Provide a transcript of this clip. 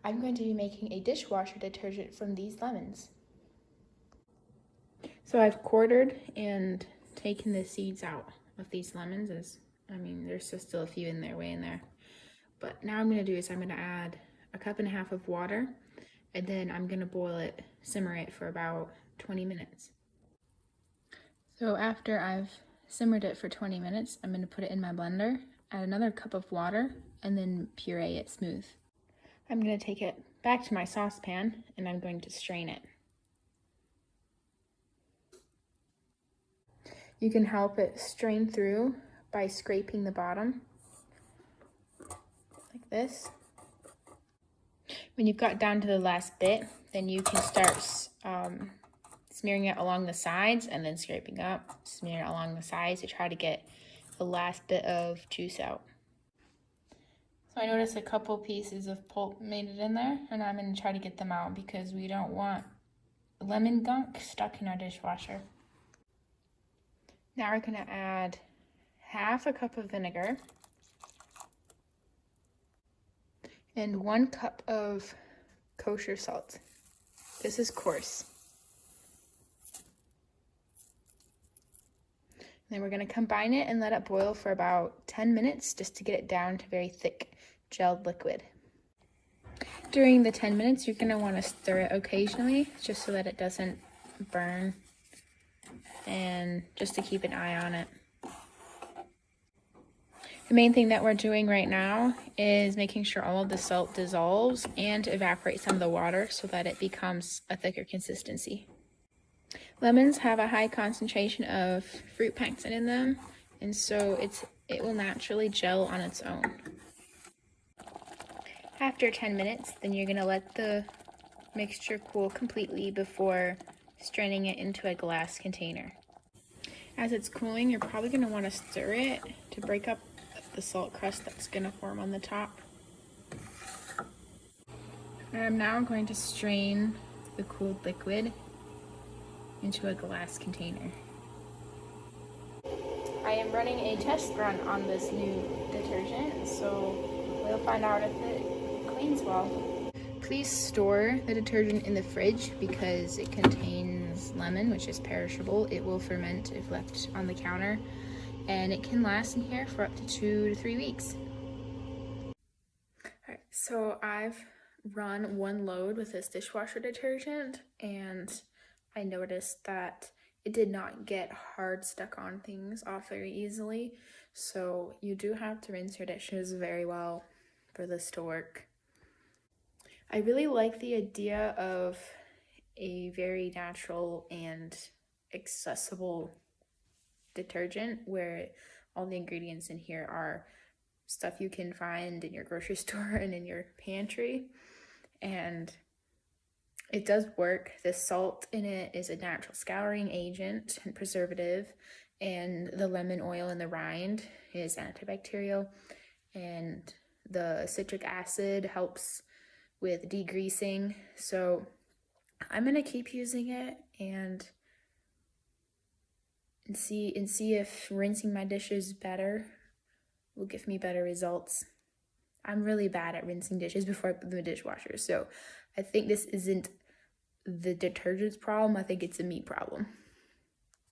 I'm going to be making a dishwasher detergent from these lemons. So I've quartered and taken the seeds out of these lemons. There's just still a few in there, way in there. But now I'm gonna do is I'm gonna add a cup and a half of water, and then I'm gonna simmer it for about 20 minutes. So after I've simmered it for 20 minutes, I'm gonna put it in my blender, add another cup of water, and then puree it smooth. I'm gonna take it back to my saucepan and I'm going to strain it. You can help it strain through by scraping the bottom, like this. When you've got down to the last bit, then you can start smearing it along the sides and then scraping up, smearing it along the sides to try to get the last bit of juice out. So I noticed a couple pieces of pulp made it in there, and I'm going to try to get them out because we don't want lemon gunk stuck in our dishwasher. Now we're going to add half a cup of vinegar and 1 cup of kosher salt. This is coarse. Then we're going to combine it and let it boil for about 10 minutes just to get it down to very thick gelled liquid. During the 10 minutes, you're going to want to stir it occasionally just so that it doesn't burn and just to keep an eye on it. The main thing that we're doing right now is making sure all of the salt dissolves and evaporates some of the water so that it becomes a thicker consistency. Lemons have a high concentration of fruit pectin in them, and so it will naturally gel on its own. After 10 minutes, then you're going to let the mixture cool completely before straining it into a glass container. As it's cooling, you're probably going to want to stir it to break up the salt crust that's going to form on the top. And I'm now going to strain the cooled liquid into a glass container. I am running a test run on this new detergent, so we'll find out if it cleans well. Please store the detergent in the fridge because it contains lemon, which is perishable. It will ferment if left on the counter, and it can last in here for up to 2 to 3 weeks. Alright, so I've run 1 load with this dishwasher detergent, and I noticed that it did not get hard stuck on things off very easily, so you do have to rinse your dishes very well for this to work. I really like the idea of a very natural and accessible detergent where all the ingredients in here are stuff you can find in your grocery store and in your pantry, and it does work. The salt in it is a natural scouring agent and preservative, and the lemon oil in the rind is antibacterial, and the citric acid helps with degreasing. So I'm gonna keep using it and see if rinsing my dishes better will give me better results. I'm really bad at rinsing dishes before I put them in the dishwasher, so I think this isn't the detergent's problem. I think it's a me problem.